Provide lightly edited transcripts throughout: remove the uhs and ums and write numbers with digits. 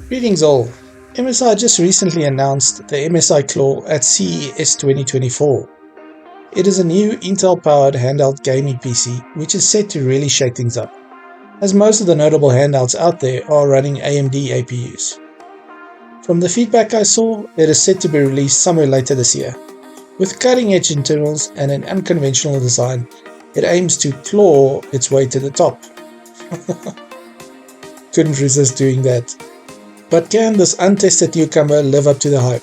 Greetings all. MSI just recently announced the MSI CLaw at CES 2024. It is a new Intel-powered handheld gaming PC which is set to really shake things up, as most of the notable handhelds out there are running AMD APUs. From the feedback I saw, it is set to be released somewhere later this year. With cutting-edge internals and an unconventional design, it aims to claw its way to the top. Couldn't resist doing that. But can this untested newcomer live up to the hype?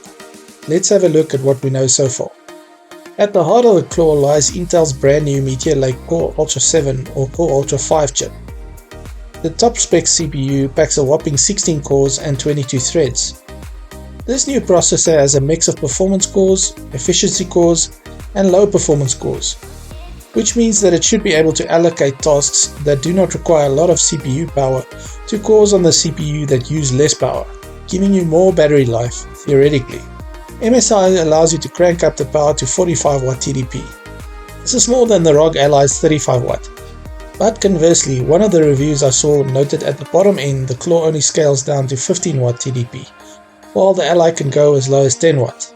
Let's have a look at what we know so far. At the heart of the CLaw lies Intel's brand new Meteor Lake Core Ultra 7 or Core Ultra 5 chip. The top spec CPU packs a whopping 16 cores and 22 threads. This new processor has a mix of performance cores, efficiency cores, and low performance cores, which means that it should be able to allocate tasks that do not require a lot of CPU power to cores on the CPU that use less power, giving you more battery life, theoretically. MSI allows you to crank up the power to 45 watt TDP. This is more than the ROG Ally's 35 watt. But conversely, one of the reviews I saw noted at the bottom end the CLaw only scales down to 15 watt TDP, while the Ally can go as low as 10 watt.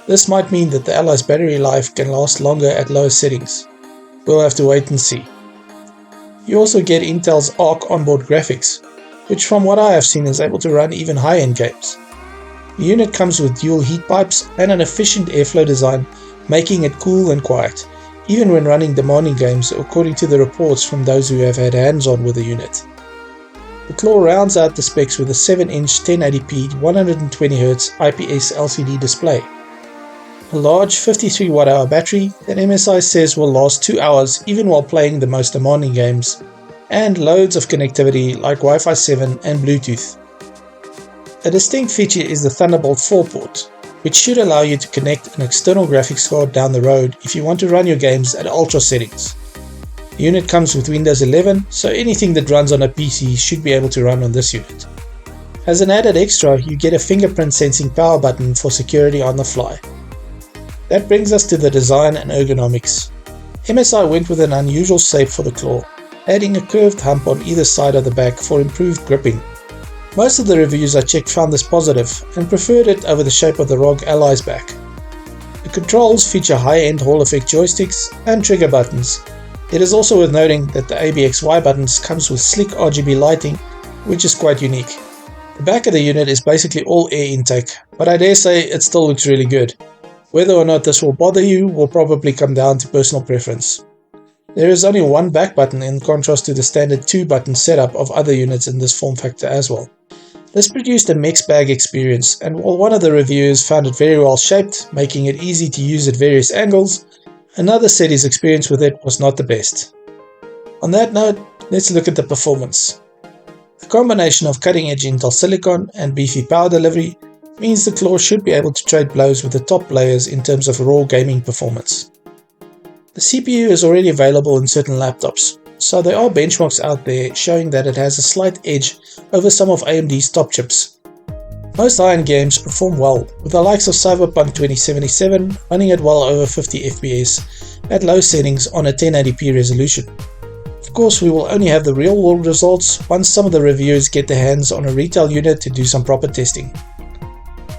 This might mean that the Ally's battery life can last longer at lower settings. We'll have to wait and see. You also get Intel's Arc onboard graphics, which from what I have seen is able to run even high-end games. The unit comes with dual heat pipes and an efficient airflow design, making it cool and quiet, even when running demanding games according to the reports from those who have had hands-on with the unit. The CLaw rounds out the specs with a 7-inch 1080p 120Hz IPS LCD display, a large 53 Wh battery that MSI says will last 2 hours even while playing the most demanding games, and loads of connectivity like Wi-Fi 7 and Bluetooth. A distinct feature is the Thunderbolt 4 port, which should allow you to connect an external graphics card down the road if you want to run your games at ultra settings. The unit comes with Windows 11, so anything that runs on a PC should be able to run on this unit. As an added extra, you get a fingerprint sensing power button for security on the fly. That brings us to the design and ergonomics. MSI went with an unusual shape for the CLaw, adding a curved hump on either side of the back for improved gripping. Most of the reviews I checked found this positive and preferred it over the shape of the ROG Ally's back. The controls feature high-end Hall effect joysticks and trigger buttons. It is also worth noting that the ABXY buttons comes with slick RGB lighting, which is quite unique. The back of the unit is basically all air intake, but I dare say it still looks really good. Whether or not this will bother you will probably come down to personal preference. There is only one back button in contrast to the standard 2-button setup of other units in this form factor as well. This produced a mixed bag experience, and while one of the reviewers found it very well shaped, making it easy to use at various angles, another said his experience with it was not the best. On that note, let's look at the performance. The combination of cutting-edge Intel Silicon and beefy power delivery means the CLaw should be able to trade blows with the top players in terms of raw gaming performance. The CPU is already available in certain laptops, so there are benchmarks out there showing that it has a slight edge over some of AMD's top chips. Most high-end games perform well, with the likes of Cyberpunk 2077 running at well over 50 FPS at low settings on a 1080p resolution. Of course, we will only have the real-world results once some of the reviewers get their hands on a retail unit to do some proper testing.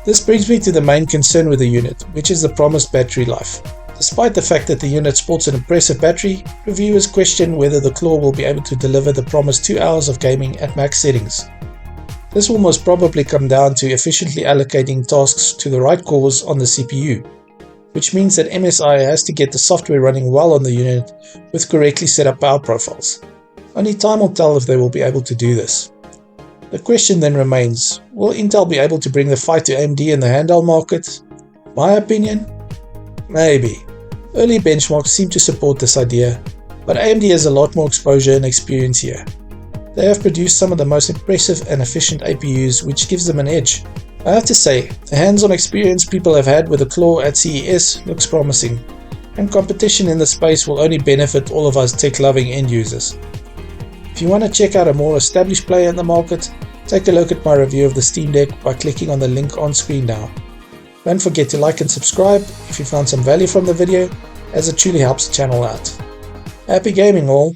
This brings me to the main concern with the unit, which is the promised battery life. Despite the fact that the unit sports an impressive battery, reviewers question whether the CLaw will be able to deliver the promised 2 hours of gaming at max settings. This will most probably come down to efficiently allocating tasks to the right cores on the CPU, which means that MSI has to get the software running well on the unit with correctly set up power profiles. Only time will tell if they will be able to do this. The question then remains, will Intel be able to bring the fight to AMD in the handheld market? My opinion? Maybe. Early benchmarks seem to support this idea, but AMD has a lot more exposure and experience here. They have produced some of the most impressive and efficient APUs, which gives them an edge. I have to say, the hands-on experience people have had with the CLaw at CES looks promising, and competition in the space will only benefit all of us tech-loving end users. If you want to check out a more established player in the market, take a look at my review of the Steam Deck by clicking on the link on screen now. Don't forget to like and subscribe if you found some value from the video, as it truly helps the channel out. Happy gaming all!